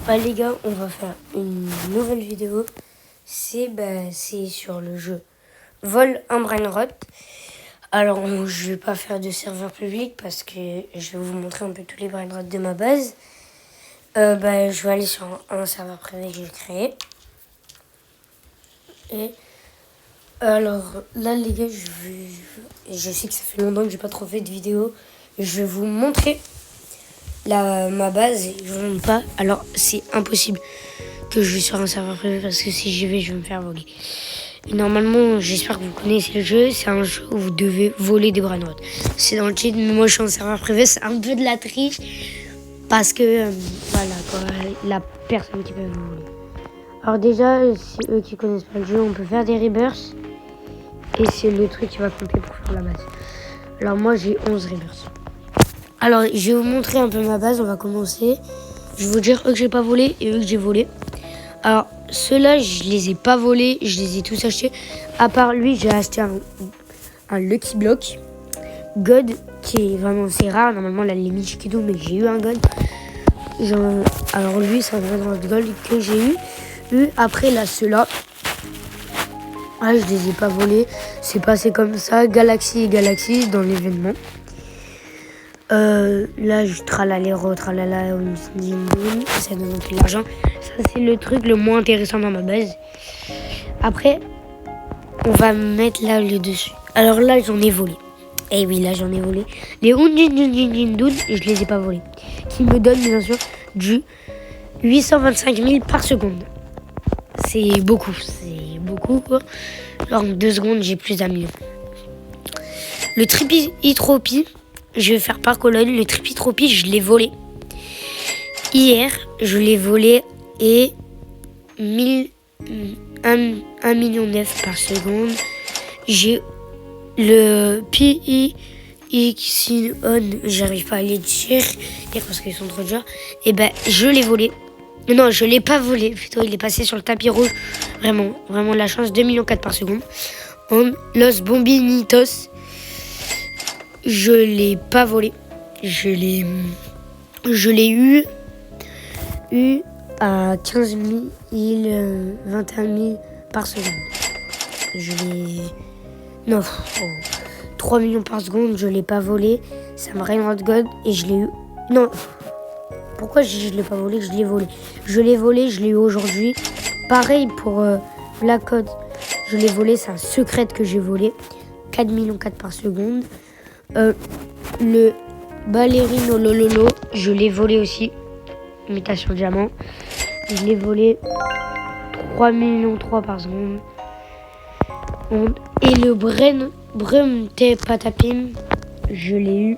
Bah les gars, on va faire une nouvelle vidéo. C'est sur le jeu Vol un Brainrot. Alors je vais pas faire de serveur public parce que je vais vous montrer un peu tous les Brainrots de ma base. Je vais aller sur un serveur privé que j'ai créé. Et alors là les gars, je sais que ça fait longtemps que j'ai pas trop fait de vidéo. Je vais vous montrer ma base et je vous montre pas. Alors c'est impossible que je vais sur un serveur privé parce que si j'y vais je vais me faire voler. Et normalement j'espère que vous connaissez le jeu. C'est un jeu où vous devez voler des Brainrots. C'est dans le cheat, mais moi je suis en serveur privé. C'est un peu de la triche parce que voilà quoi, la personne qui peut vous voler. Alors déjà, si eux qui connaissent pas le jeu, on peut faire des rebirths et c'est le truc qui va compter pour faire la base. Alors moi j'ai 11 rebirths. Alors, je vais vous montrer un peu ma base. On va commencer. Je vais vous dire eux que j'ai pas volé et eux que j'ai volé. Alors, ceux-là, je les ai pas volés. Je les ai tous achetés. À part lui, j'ai acheté un Lucky Block God qui est vraiment assez rare. Normalement, là, les Michikido, mais j'ai eu un God. Alors, lui, c'est un Brainrot Gold que j'ai eu. Après, là, ceux-là. Ah, je les ai pas volés. C'est passé comme ça. Galaxy et Galaxy dans l'événement. Là, je tralala, ça donne plus d'argent. Ça, c'est le truc le moins intéressant dans ma base. Après, on va mettre là le dessus. Alors là, j'en ai volé. Eh oui, là, j'en ai volé. Les Unjinjinjinjindoun, je les ai pas volés. Qui me donnent, bien sûr, du 825 000 par seconde. C'est beaucoup, quoi. Genre, en 2 secondes, j'ai plus d'un million. Le Tripitropie, je vais faire par colonne. Le Tripitropie, je l'ai volé. Hier, je l'ai volé et 1,9 million par seconde. J'ai le PIXION, j'arrive pas à les dire parce qu'ils sont trop durs. Et je l'ai volé. Non, je l'ai pas volé. Plutôt, il est passé sur le tapis rouge. Vraiment de la chance. 2,4 millions par seconde. Los Bombinitos, je l'ai pas volé. Je l'ai eu à 15 000, 21 000 par seconde. Non, 3 millions par seconde, je l'ai pas volé. Ça me Brainrot God et je l'ai eu. Non, pourquoi je l'ai pas volé? Je l'ai volé. Je l'ai eu aujourd'hui. Pareil pour Black Code, je l'ai volé. C'est un secret que j'ai volé. 4 millions par seconde. Le Ballerino Lololo, je l'ai volé aussi. Mutation diamant. Je l'ai volé 3 millions par seconde. Et le Brumte Patapim, je l'ai eu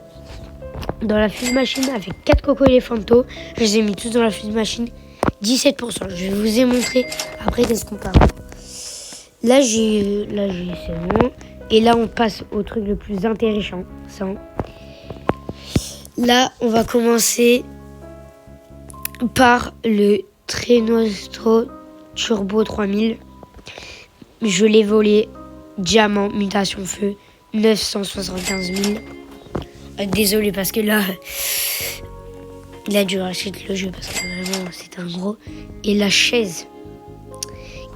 dans la fuse machine avec 4 Coco Elephanto. Je les ai mis tous dans la fuse machine. 17%. Je vous ai montré après qu'est-ce qu'on parle. Là j'ai c'est bon. Et là on passe au truc le plus intéressant. Là on va commencer par le Trenostro Turbo 3000. Je l'ai volé. Diamant, mutation feu, 975 000. Désolé parce que là, il a dû racheter le jeu parce que vraiment c'est un gros. Et la chaise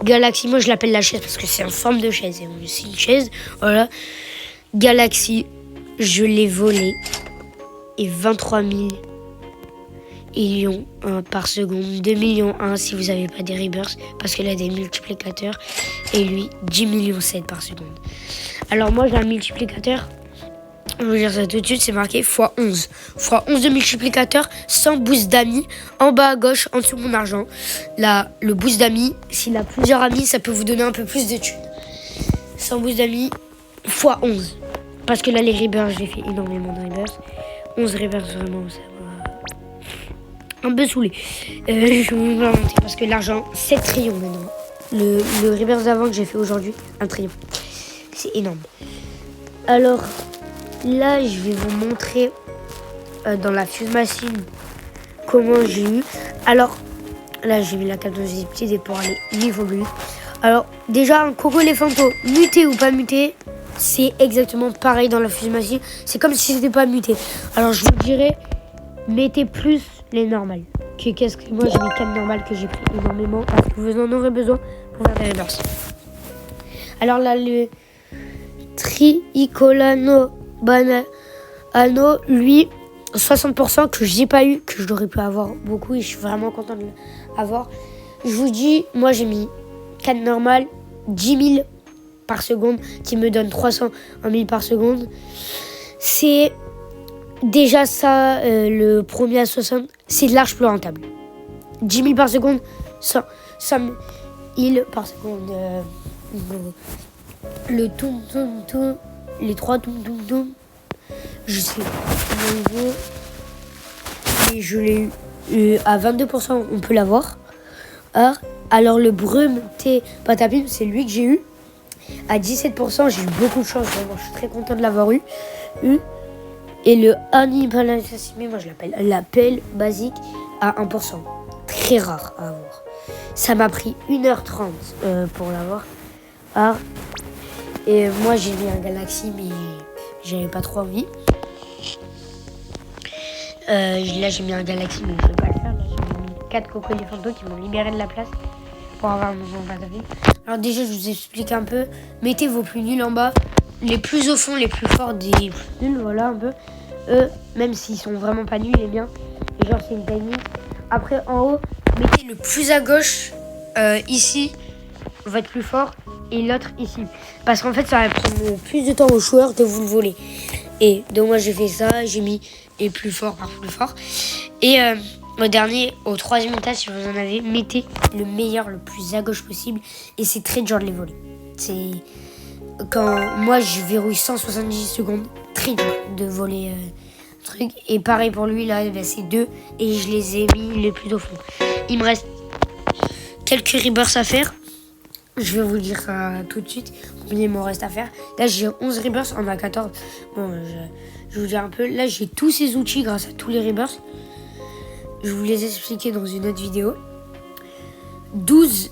Galaxy, moi je l'appelle la chaise parce que c'est en forme de chaise. C'est une chaise, voilà. Galaxy, je l'ai volé. Et 23 000 millions par seconde. 2 millions 1 si vous n'avez pas des rebirths parce qu'il a des multiplicateurs. Et lui, 10 millions 7 par seconde. Alors moi j'ai un multiplicateur. Je vais vous dire ça tout de suite, c'est marqué x11. x11 de multiplicateur sans boost d'amis. En bas à gauche, en dessous de mon argent. Là, le boost d'amis, s'il a plusieurs amis, ça peut vous donner un peu plus de thunes. Sans boost d'amis, x11. Parce que là, les rebirths, j'ai fait énormément de rebirths. 11 rebirths, vraiment, ça m'a un peu saoulé. Je vais vous montrer parce que l'argent, 7 trillions maintenant. Le rebirth d'avant que j'ai fait aujourd'hui, 1 trillion. C'est énorme. Alors, là, je vais vous montrer dans la fuse machine comment j'ai eu. Alors, là, j'ai mis la carte de pour aller niveau 8. Alors, déjà, un Coco Elephanto, muté ou pas muté, c'est exactement pareil dans la fuse machine. C'est comme si c'était pas muté. Alors, je vous dirais, mettez plus les normales. qu'est-ce que moi j'ai mis 4 normales que j'ai pris énormément parce que vous en aurez besoin pour faire des reverses. Alors là, le Tricolano Banano, lui, 60% que j'ai pas eu, que j'aurais pu avoir beaucoup et je suis vraiment content de l'avoir. Je vous dis, moi j'ai mis 4 normales, 10 000 par seconde, qui me donne 300 en 1000 par seconde. C'est déjà ça, le premier à 60, c'est large plus rentable. 10 000 par seconde, 100 000 par seconde. Le toum, les 3 toum, je sais nouveau, et je l'ai eu à 22%, on peut l'avoir. Alors le brume thé patapim, c'est lui que j'ai eu à 17%. J'ai eu beaucoup de chance, vraiment, je suis très content de l'avoir eu. Et le Hannibal, moi je l'appelle l'appel basique à 1%, très rare à avoir. Ça m'a pris 1h30 pour l'avoir. Et moi j'ai mis un Galaxy, mais j'avais pas trop envie. Là j'ai mis un Galaxy, mais je vais pas le faire. Là, j'ai mis 4 Coco Elephanto qui m'ont libéré de la place pour avoir un nouveau patapim. Alors déjà je vous explique un peu. Mettez vos plus nuls en bas, les plus au fond, les plus forts des plus nuls, voilà un peu. Même s'ils sont vraiment pas nuls, les miens. Et genre c'est une timing. Après en haut, mettez le plus à gauche ici, votre plus fort, et l'autre ici. Parce qu'en fait ça va prendre plus de temps aux joueurs de vous le voler. Et donc moi j'ai fait ça, j'ai mis et plus fort par plus fort. Et au dernier, au 3e étage, si vous en avez, mettez le meilleur, le plus à gauche possible. Et c'est très dur de les voler. C'est quand moi je verrouille 170 secondes, très dur de voler un truc. Et pareil pour lui là, c'est 2 et je les ai mis les plus au fond. Il me reste quelques rebirths à faire. Je vais vous dire ça tout de suite. Combien il me reste à faire. Là j'ai 11 rebirths, on a 14. Bon, je vous dis un peu. Là j'ai tous ces outils grâce à tous les rebirths. Je vous les expliquer dans une autre vidéo. 12,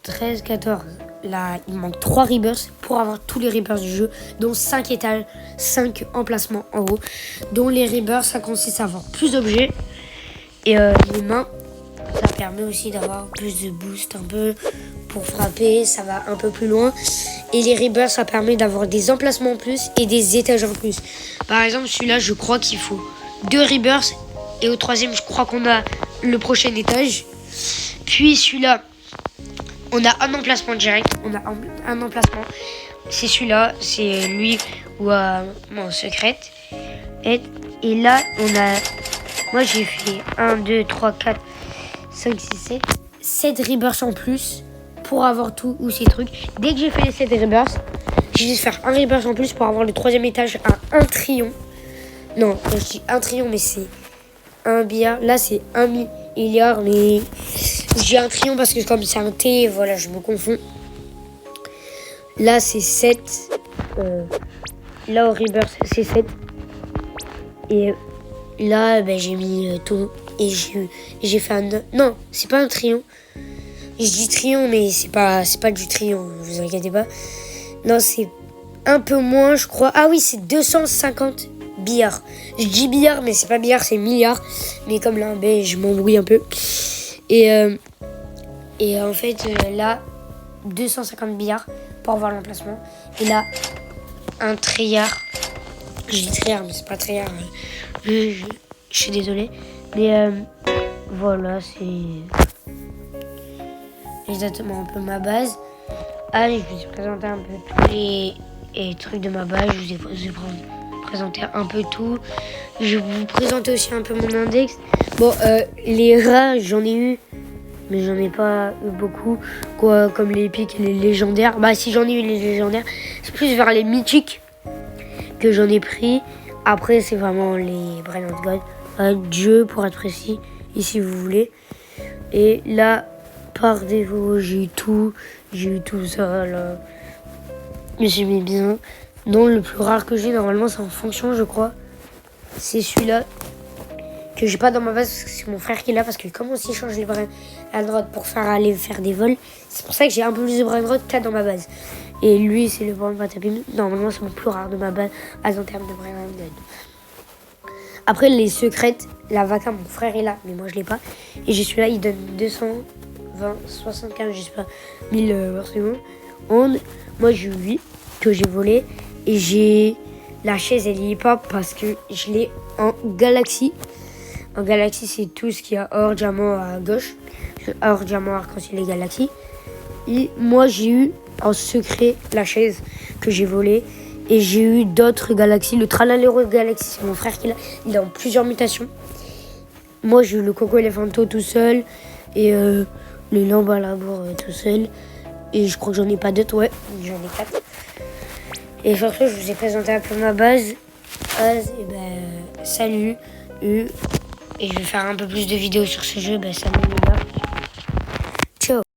13, 14. Là, il manque 3 rebirths pour avoir tous les rebirths du jeu, dont 5 étages, 5 emplacements en haut. Dont les rebirths, ça consiste à avoir plus d'objets. Et les mains, ça permet aussi d'avoir plus de boost un peu pour frapper. Ça va un peu plus loin. Et les rebirths, ça permet d'avoir des emplacements en plus et des étages en plus. Par exemple, celui-là, je crois qu'il faut 2 rebirths. Et au 3e, je crois qu'on a le prochain étage. Puis celui-là, on a un emplacement direct. On a un emplacement. C'est celui-là. C'est lui ou mon secret. Et là, on a... Moi, j'ai fait 1, 2, 3, 4, 5, 6, 7. 7 rebirths en plus pour avoir tout ou ces trucs. Dès que j'ai fait les 7 rebirths, je vais faire un rebirth en plus pour avoir le 3e étage à 1 trillion. Non, je dis 1 trillion, mais c'est... un billard, là c'est 1 milliard, mais j'ai un trillion parce que comme c'est un T, voilà, je me confonds. Là c'est 7, là au rebirth c'est 7. Et là j'ai mis tout et j'ai fait un... Non, c'est pas un trillion. Je dis trillion, mais c'est pas du trillion, vous inquiétez pas. Non, c'est un peu moins, je crois. Ah oui, c'est 250 billards. Je dis billard, mais c'est pas billard, c'est milliard. Mais comme là, je m'embrouille un peu. Et en fait, là, 250 billards pour avoir l'emplacement. Et là, un trilliard. Je dis trilliard, mais c'est pas trilliard. Je suis désolé. Mais voilà, c'est exactement un peu ma base. Allez, je vous ai présenté un peu tous les trucs de ma base. Je vous ai présenter un peu tout. Je vais vous présenter aussi un peu mon index. Bon, les rares, j'en ai eu, mais j'en ai pas eu beaucoup. Quoi, comme les épiques et les légendaires. Bah, si j'en ai eu les légendaires, c'est plus vers les mythiques que j'en ai pris. Après, c'est vraiment les Brilliant God. Dieu, pour être précis, ici vous voulez. Et là, par défaut, j'ai eu tout ça là. Mais j'ai mis bien. Non, le plus rare que j'ai, normalement, c'est en fonction, je crois. C'est celui-là que j'ai pas dans ma base parce que c'est mon frère qui l'a. Parce que comme on s'y change les bras à droite pour aller faire des vols, c'est pour ça que j'ai un peu plus de bras à droite qu'à dans ma base. Et lui, c'est le bras patapim. Normalement, c'est mon plus rare de ma base en termes de bras à droite. Après, les secrètes, la vaca, mon frère est là, mais moi je l'ai pas. Et j'ai celui-là, il donne 220, 75, je sais pas, 1000 par seconde. Moi j'ai eu 8 que j'ai volé. Et j'ai la chaise, elle y est pas parce que je l'ai en galaxie. En galaxie, c'est tout ce qu'il y a or, diamant à gauche. Or, diamant, arc-en-ciel et galaxie. Et moi j'ai eu en secret la chaise que j'ai volée. Et j'ai eu d'autres galaxies. Le Tralalero Galaxy, c'est mon frère qui l'a. Il est en plusieurs mutations. Moi, j'ai eu le Coco Elephanto tout seul. Et le Lambalabour tout seul. Et je crois que j'en ai pas d'autres, ouais. J'en ai 4. Et surtout, je vous ai présenté un peu ma base. Et ben, salut. Et je vais faire un peu plus de vidéos sur ce jeu. Ben, salut les gars. Ciao.